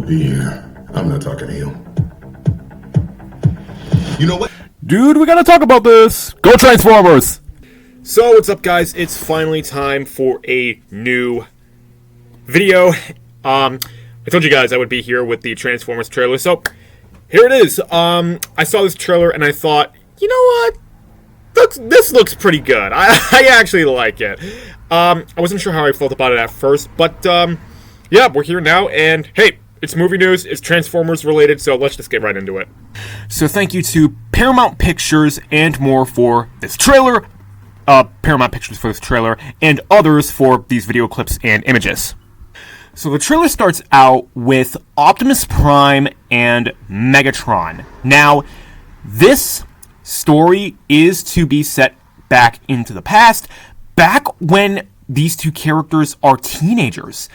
be here. I'm not talking to you. You know what? Dude, we gotta talk about this. Go Transformers! So, what's up, guys? It's finally time for a new video. I told you guys I would be here with the Transformers trailer, so here it is. I saw this trailer and I thought, you know what? This looks pretty good. I actually like it. I wasn't sure how I felt about it at first, but yeah, we're here now, and hey, it's movie news, it's Transformers related, so let's just get right into it. So thank you to Paramount Pictures and more for this trailer, Paramount Pictures for this trailer, and others for these video clips and images. So the trailer starts out with Optimus Prime and Megatron. Now, this story is to be set back into the past, back when these two characters are teenagers.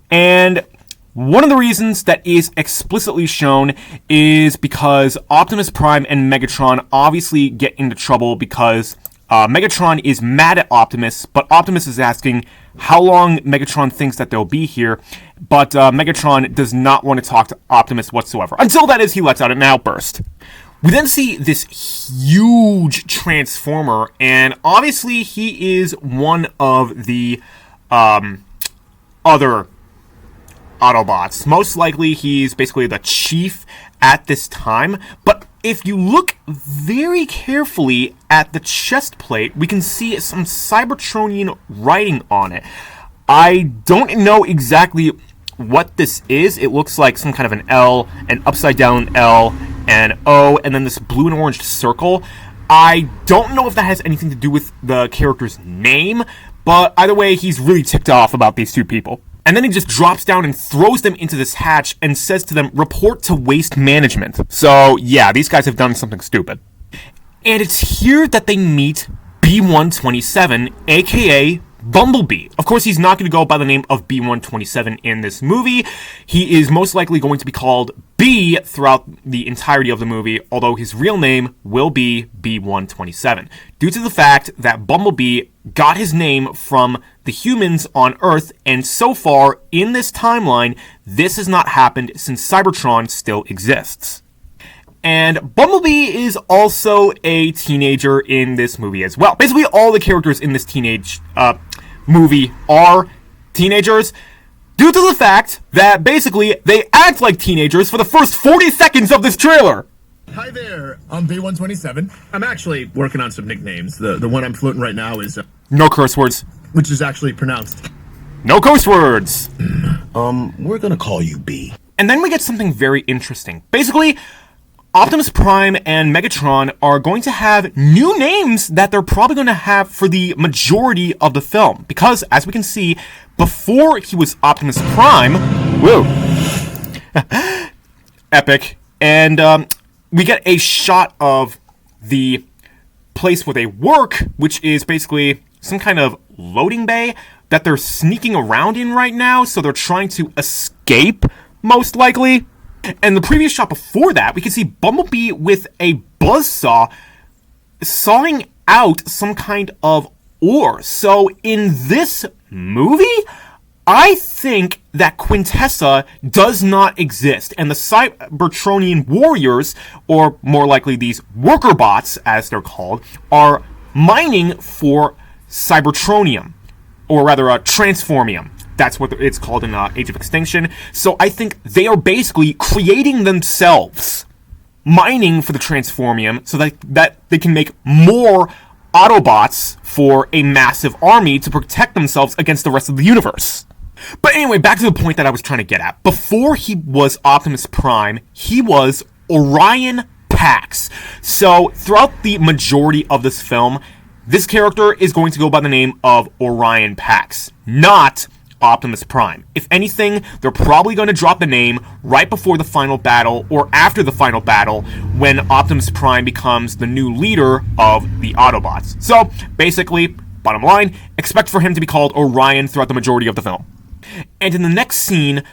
And one of the reasons that is explicitly shown is because Optimus Prime and Megatron obviously get into trouble because Megatron is mad at Optimus, but Optimus is asking how long Megatron thinks that they'll be here, but Megatron does not want to talk to Optimus whatsoever, until that is he lets out an outburst. We then see this huge Transformer, and obviously he is one of the other Autobots. Most likely he's basically the chief at this time, but if you look very carefully at the chest plate, we can see some Cybertronian writing on it. I don't know exactly what this is. It looks like some kind of an L, an upside down L, an O, and then this blue and orange circle. I don't know if that has anything to do with the character's name, but either way, he's really ticked off about these two people. And then he just drops down and throws them into this hatch and says to them, report to waste management. So yeah, these guys have done something stupid. And it's here that they meet B-127, aka Bumblebee. Of course, he's not going to go by the name of B-127 in this movie. He is most likely going to be called B throughout the entirety of the movie, although his real name will be B-127, due to the fact that Bumblebee got his name from the humans on Earth, and so far, in this timeline, this has not happened since Cybertron still exists. And Bumblebee is also a teenager in this movie as well. Basically, all the characters in this teenage movie are teenagers, due to the fact that basically they act like teenagers for the first 40 seconds of this trailer. Hi there, I'm B-127. I'm actually working on some nicknames. The one I'm floating right now is... No curse words. which is actually pronounced... No curse words. We're gonna call you B. And then we get something very interesting. Basically, Optimus Prime and Megatron are going to have new names that they're probably going to have for the majority of the film. Because, as we can see, before he was Optimus Prime... Whoa. Epic. And we get a shot of the place where they work, which is basically some kind of loading bay that they're sneaking around in right now, so they're trying to escape, most likely. And the previous shot before that, we can see Bumblebee with a buzzsaw sawing out some kind of ore. So in this movie, I think that Quintessa does not exist, and the Cybertronian warriors, or more likely these worker bots, as they're called, are mining for Cybertronium, or rather Transformium. That's what it's called in Age of Extinction. So I think they are basically creating themselves, mining for the Transformium, so that they can make more Autobots for a massive army to protect themselves against the rest of the universe. But anyway, back to the point that I was trying to get at. Before he was Optimus Prime, he was Orion Pax. So throughout the majority of this film, this character is going to go by the name of Orion Pax, not Optimus Prime. If anything, they're probably going to drop the name right before the final battle or after the final battle when Optimus Prime becomes the new leader of the Autobots. So, basically, bottom line, expect for him to be called Orion throughout the majority of the film. And in the next scene,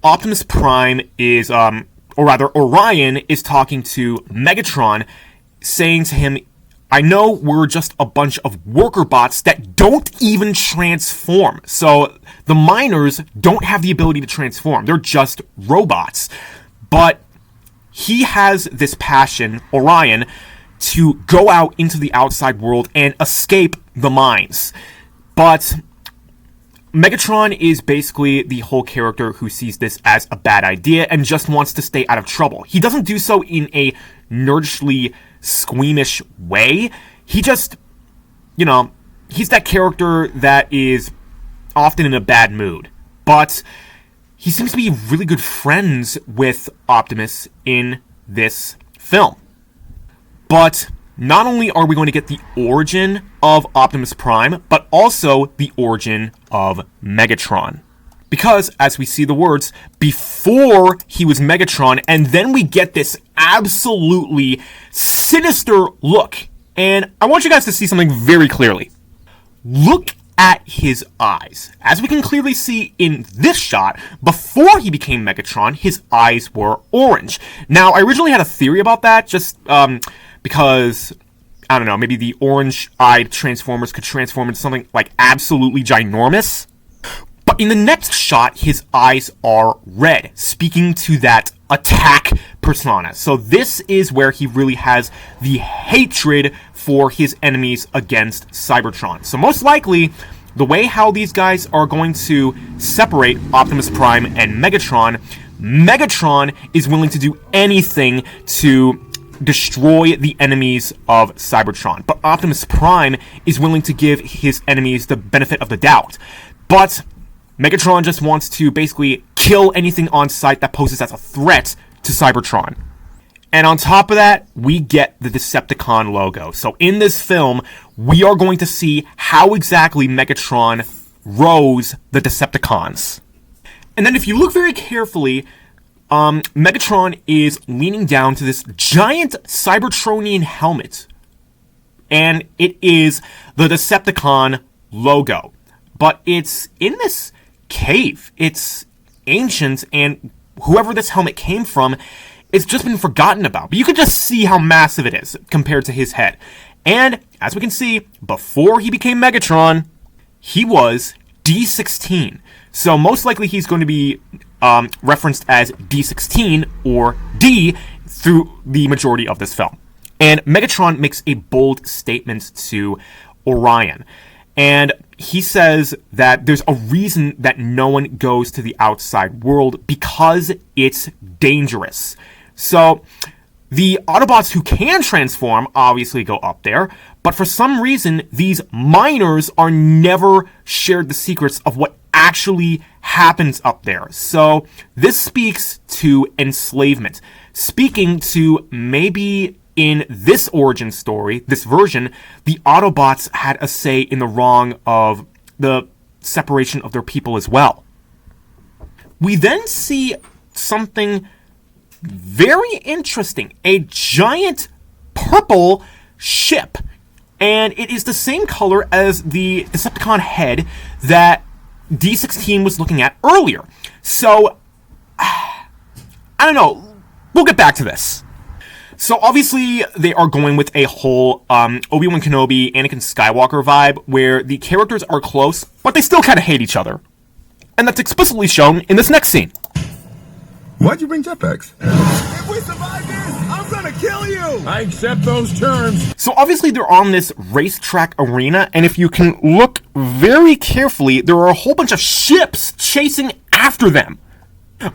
Optimus Prime is, or rather, Orion is talking to Megatron, saying to him, I know we're just a bunch of worker bots that don't even transform. So the miners don't have the ability to transform. They're just robots. But he has this passion, Orion, to go out into the outside world and escape the mines. But Megatron is basically the whole character who sees this as a bad idea and just wants to stay out of trouble. He doesn't do so in a nerdishly squeamish way. He just, he's that character that is often in a bad mood. But he seems to be really good friends with Optimus in this film. But not only are we going to get the origin of Optimus Prime, but also the origin of Megatron. Because, as we see the words, before he was Megatron, and then we get this absolutely sinister look. And I want you guys to see something very clearly. Look at his eyes. As we can clearly see in this shot, before he became Megatron, his eyes were orange. Now, I originally had a theory about that, just because, I don't know, maybe the orange-eyed Transformers could transform into something like absolutely ginormous. But in the next shot, his eyes are red, speaking to that attack persona. So this is where he really has the hatred for his enemies against Cybertron. So most likely, the way how these guys are going to separate Optimus Prime and Megatron, Megatron is willing to do anything to destroy the enemies of Cybertron. But Optimus Prime is willing to give his enemies the benefit of the doubt. But Megatron just wants to basically kill anything on sight that poses as a threat to Cybertron. And on top of that, we get the Decepticon logo. So in this film, we are going to see how exactly Megatron rose the Decepticons. And then if you look very carefully, Megatron is leaning down to this giant Cybertronian helmet. And it is the Decepticon logo. But it's in this cave. It's ancient, and whoever this helmet came from, it's just been forgotten about. But you can just see how massive it is compared to his head. And as we can see, before he became Megatron, he was D16. So most likely he's going to be referenced as D16 or D through the majority of this film. And Megatron makes a bold statement to Orion. And he says that there's a reason that no one goes to the outside world, because it's dangerous. So the Autobots who can transform obviously go up there, but for some reason, these miners are never shared the secrets of what actually happens up there. So this speaks to enslavement, speaking to maybe in this origin story, this version, the Autobots had a say in the wrong of the separation of their people as well. We then see something very interesting, a giant purple ship. And it is the same color as the Decepticon head that D16 was looking at earlier. So, I don't know. We'll get back to this. So obviously they are going with a whole Obi-Wan Kenobi, Anakin Skywalker vibe where the characters are close, but they still kind of hate each other. And that's explicitly shown in this next scene. Why'd you bring jetpacks? If we survive this, I'm gonna kill you! I accept those terms. So obviously they're on this racetrack arena, and if you can look very carefully, there are a whole bunch of ships chasing after them.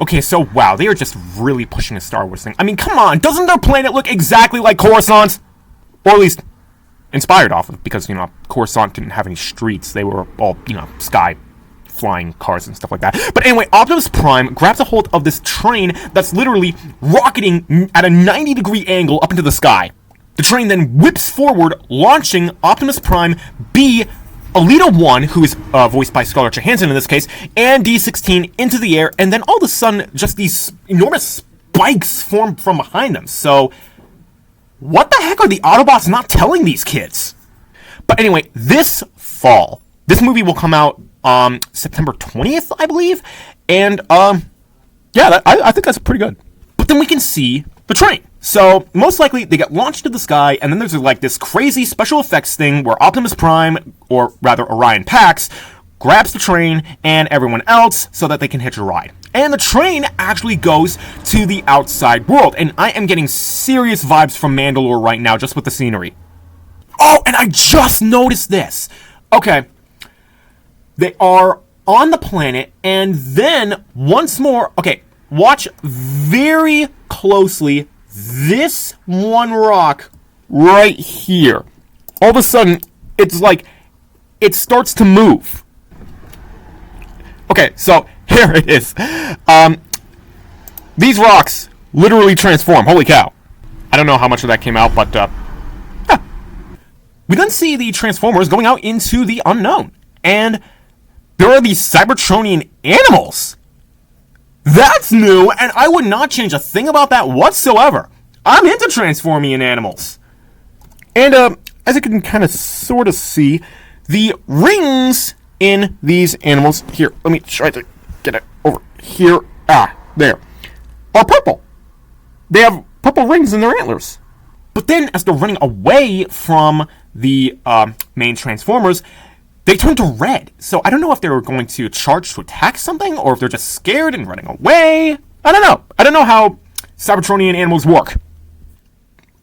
Okay, so wow, they are just really pushing a Star Wars thing. I mean, come on, doesn't their planet look exactly like Coruscant? Or at least inspired off of, because, Coruscant didn't have any streets. They were all, sky flying cars and stuff like that. But anyway, Optimus Prime grabs a hold of this train that's literally rocketing at a 90-degree angle up into the sky. The train then whips forward, launching Optimus Prime, B, Alita 1, who is voiced by Scarlett Johansson in this case, and D16 into the air, and then all of a sudden, just these enormous spikes form from behind them. So, what the heck are the Autobots not telling these kids? But anyway, this fall, this movie will come out September 20th, I believe, and, I think that's pretty good. But then we can see the train. So, most likely, they get launched to the sky, and then there's like this crazy special effects thing where Optimus Prime, or rather Orion Pax, grabs the train and everyone else so that they can hitch a ride. And the train actually goes to the outside world, and I am getting serious vibes from Mandalore right now just with the scenery. Oh, and I just noticed this. Okay, they are on the planet, and then once more, okay, watch very closely this one rock right here. All of a sudden, it's like it starts to move. Okay, so here it is. These rocks literally transform. Holy cow. I don't know how much of that came out, but we then see the Transformers going out into the unknown. And there are these Cybertronian animals. That's new, and I would not change a thing about that whatsoever. I'm into transforming animals. And as you can kind of sort of see, the rings in these animals, here, let me try to get it over here, there, are purple. They have purple rings in their antlers. But then, as they're running away from the main Transformers, they turn to red. So I don't know if they're going to charge to attack something, or if they're just scared and running away. I don't know. I don't know how Cybertronian animals work.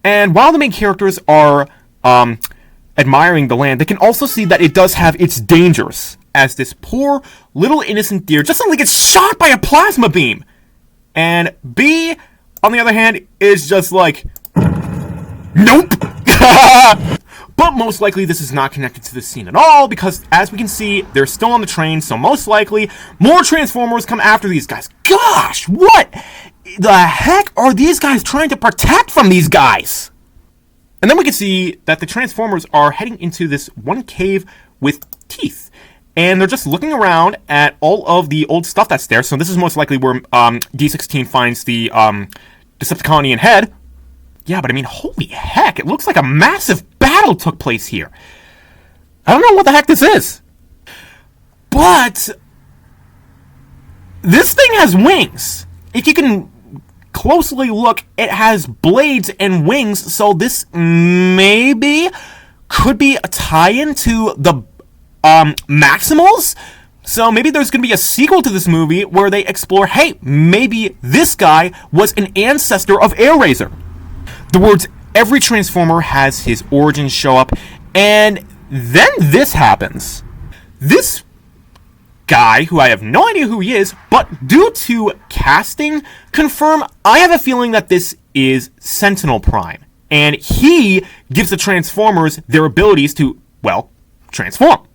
And while the main characters are admiring the land, they can also see that it does have its dangers, as this poor little innocent deer just suddenly gets shot by a plasma beam. And B, on the other hand, is just like, nope! But most likely this is not connected to the scene at all, because as we can see, they're still on the train, so most likely more Transformers come after these guys. Gosh, what the heck are these guys trying to protect from these guys? And then we can see that the Transformers are heading into this one cave with teeth. And they're just looking around at all of the old stuff that's there. So this is most likely where D16 finds the Decepticonian head. Yeah, but I mean, holy heck, it looks like a massive battle took place here. I don't know what the heck this is. But this thing has wings. If you can closely look, it has blades and wings, so this maybe could be a tie-in to the Maximals? So maybe there's going to be a sequel to this movie where they explore, hey, maybe this guy was an ancestor of Airraiser. The words, every Transformer has his origins show up, and then this happens. This guy, who I have no idea who he is, but due to casting, confirm, I have a feeling that this is Sentinel Prime. And he gives the Transformers their abilities to, well, transform.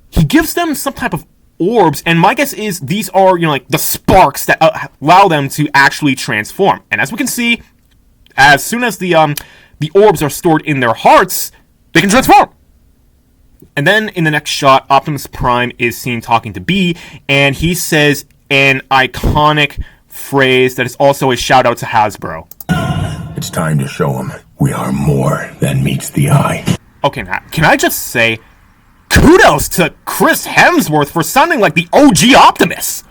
He gives them some type of orbs, and my guess is these are, like the sparks that allow them to actually transform. And as we can see, as soon as the orbs are stored in their hearts, they can transform. And then in the next shot, Optimus Prime is seen talking to B, and he says an iconic phrase that is also a shout out to Hasbro. It's time to show them we are more than meets the eye. Okay, now, can I just say, kudos to Chris Hemsworth for sounding like the OG Optimus.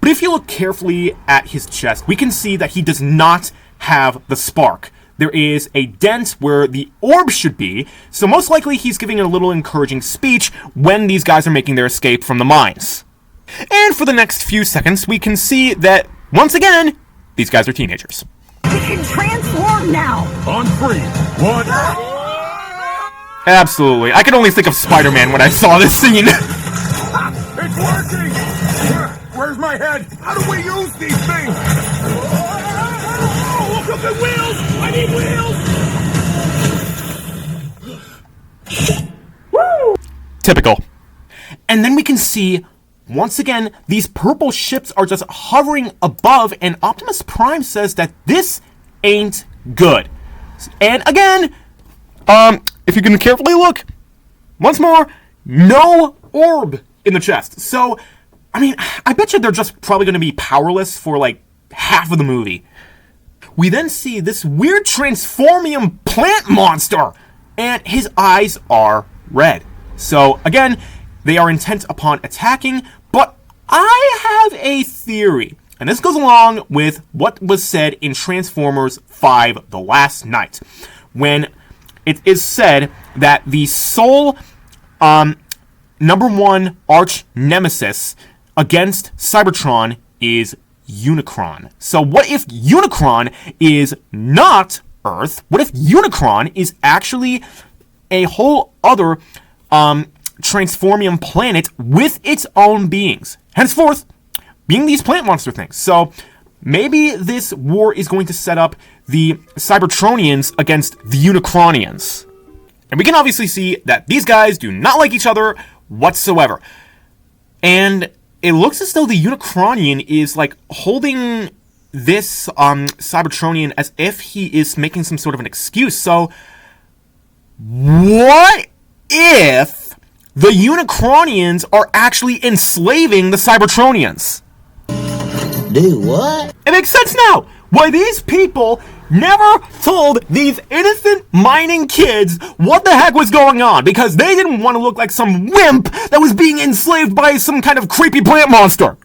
But if you look carefully at his chest, we can see that he does not have the spark. There is a dent where the orb should be, so most likely he's giving a little encouraging speech when these guys are making their escape from the mines. And for the next few seconds, we can see that, once again, these guys are teenagers. We can transform now! On 3, 1. Absolutely. I could only think of Spider-Man when I saw this scene. It's working! Where's my head? How do we use these things? Oh, look at the wheels! I need wheels! Woo! Typical. And then we can see, once again, these purple ships are just hovering above, and Optimus Prime says that this ain't good. And again, if you can carefully look, once more, no orb in the chest. So, I mean, I bet you they're just probably going to be powerless for like half of the movie. We then see this weird Transformium plant monster, and his eyes are red. So, again, they are intent upon attacking, but I have a theory. And this goes along with what was said in Transformers 5 The Last Night, when it is said that the sole number one arch nemesis against Cybertron is Unicron. So what if Unicron is not Earth? What if Unicron is actually a whole other Transformium planet with its own beings, henceforth being these plant monster things? So maybe this war is going to set up the Cybertronians against the Unicronians. And we can obviously see that these guys do not like each other whatsoever. And it looks as though the Unicronian is like holding this Cybertronian as if he is making some sort of an excuse. So what if the Unicronians are actually enslaving the Cybertronians? Do what? It makes sense now why these people never told these innocent mining kids what the heck was going on, because they didn't want to look like some wimp that was being enslaved by some kind of creepy plant monster.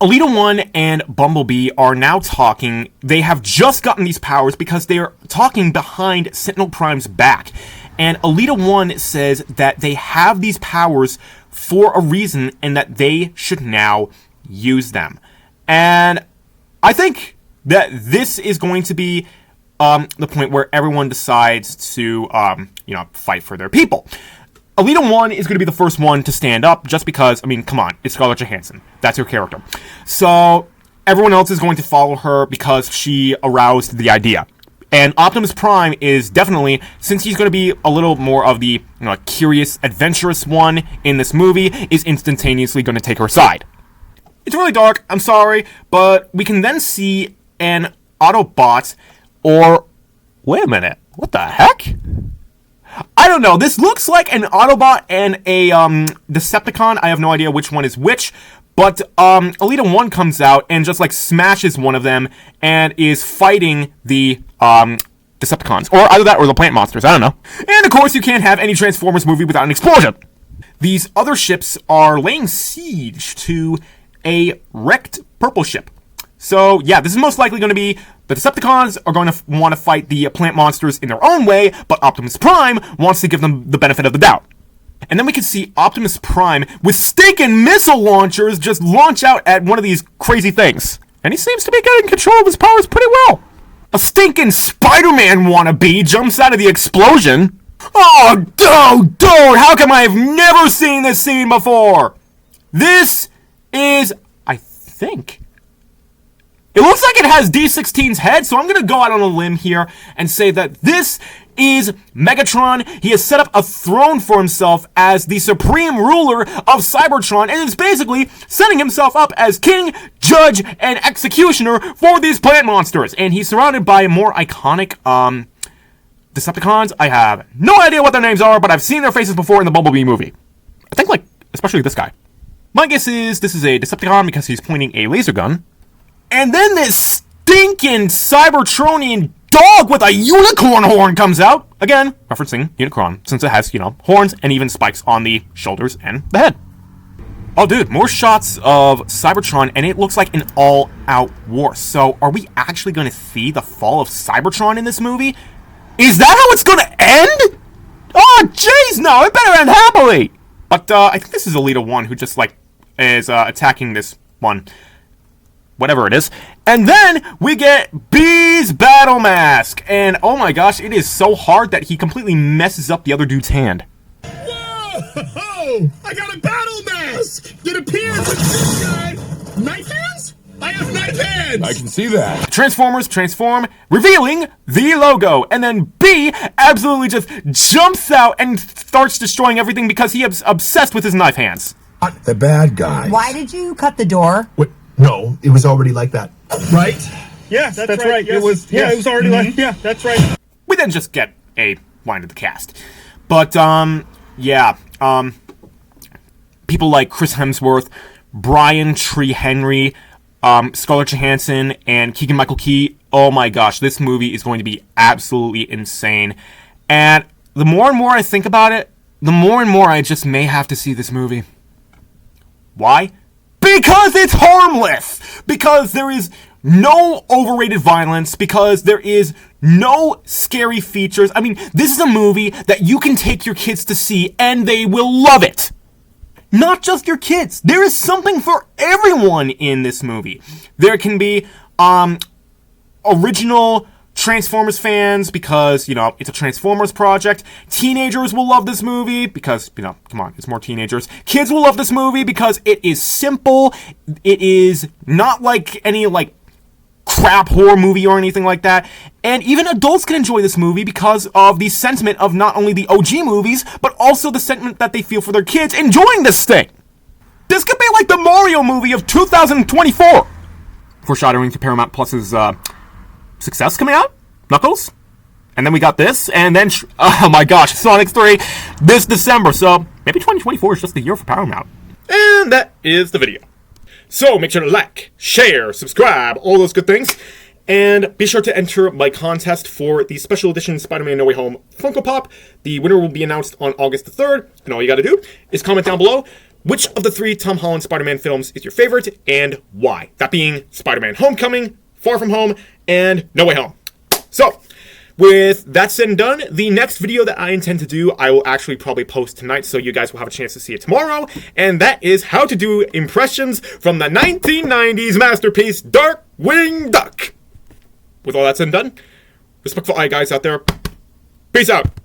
Elita 1 and Bumblebee are now talking. They have just gotten these powers because they are talking behind Sentinel Prime's back. And Elita 1 says that they have these powers for a reason and that they should now use them. And I think that this is going to be the point where everyone decides to, fight for their people. Elita 1 is going to be the first one to stand up just because, I mean, come on, it's Scarlett Johansson. That's her character. So everyone else is going to follow her because she aroused the idea. And Optimus Prime is definitely, since he's going to be a little more of the curious, adventurous one in this movie, is instantaneously going to take her side. It's really dark, I'm sorry, but we can then see an Autobot, or wait a minute, what the heck? I don't know, this looks like an Autobot and a Decepticon. I have no idea which one is which, but Elita 1 comes out and just like smashes one of them and is fighting the Decepticons, or either that or the plant monsters, I don't know. And of course you can't have any Transformers movie without an explosion. These other ships are laying siege to a wrecked purple ship. So yeah, this is most likely going to be the Decepticons are going to want to fight the plant monsters in their own way, but Optimus Prime wants to give them the benefit of the doubt. And then we can see Optimus Prime with stinking missile launchers just launch out at one of these crazy things. And he seems to be getting control of his powers pretty well. A stinking Spider-Man wannabe jumps out of the explosion. Oh, dude, how come I have never seen this scene before? This is, I think, it looks like it has D16's head, so I'm going to go out on a limb here and say that this is Megatron. He has set up a throne for himself as the supreme ruler of Cybertron, and is basically setting himself up as king, judge, and executioner for these plant monsters. And he's surrounded by more iconic Decepticons. I have no idea what their names are, but I've seen their faces before in the Bumblebee movie. I think, like, especially this guy. My guess is this is a Decepticon because he's pointing a laser gun. And then this stinking Cybertronian dog with a unicorn horn comes out. Again, referencing Unicron, since it has, horns and even spikes on the shoulders and the head. Oh, dude, more shots of Cybertron, and it looks like an all-out war. So, are we actually going to see the fall of Cybertron in this movie? Is that how it's going to end? Oh, jeez, no, it better end happily. But, I think this is Elita 1 who just, is attacking this one. Whatever it is. And then we get B's battle mask. And oh my gosh, it is so hard that he completely messes up the other dude's hand. Whoa! I got a battle mask! It appears with this guy. Knife hands? I have knife hands! I can see that. Transformers transform, revealing the logo. And then B absolutely just jumps out and starts destroying everything because he is obsessed with his knife hands. Not the bad guy. Why did you cut the door? Wait, no, it was already like that. Right? Yes, that's right. Yes. It was already like, yeah, that's right. We then just get a line of the cast. But, people like Chris Hemsworth, Brian Tree Henry, Scarlett Johansson, and Keegan-Michael Key. Oh my gosh, this movie is going to be absolutely insane. And the more and more I think about it, the more and more I just may have to see this movie. Why? Because it's harmless! because there is no overrated violence, because there is no scary features. I mean, this is a movie that you can take your kids to see and they will love it. Not just your kids. There is something for everyone in this movie. There can be original Transformers fans because, it's a Transformers project. Teenagers will love this movie because, come on, it's more teenagers. Kids will love this movie because it is simple. It is not like any, crap horror movie or anything like that. And even adults can enjoy this movie because of the sentiment of not only the OG movies, but also the sentiment that they feel for their kids enjoying this thing. This could be like the Mario movie of 2024. Foreshadowing to Paramount Plus's success coming out, Knuckles. And then we got this, and then, oh my gosh, Sonic 3 this December. So maybe 2024 is just the year for Paramount. And that is the video. So make sure to like, share, subscribe, all those good things. And be sure to enter my contest for the special edition Spider-Man No Way Home Funko Pop. The winner will be announced on August the 3rd. And all you gotta do is comment down below which of the 3 Tom Holland Spider-Man films is your favorite and why. That being Spider-Man Homecoming, Far From Home, and No Way Home. So, with that said and done, the next video that I intend to do, I will actually probably post tonight, so you guys will have a chance to see it tomorrow, and that is how to do impressions from the 1990s masterpiece, Darkwing Duck. With all that said and done, respectful eye guys out there, peace out.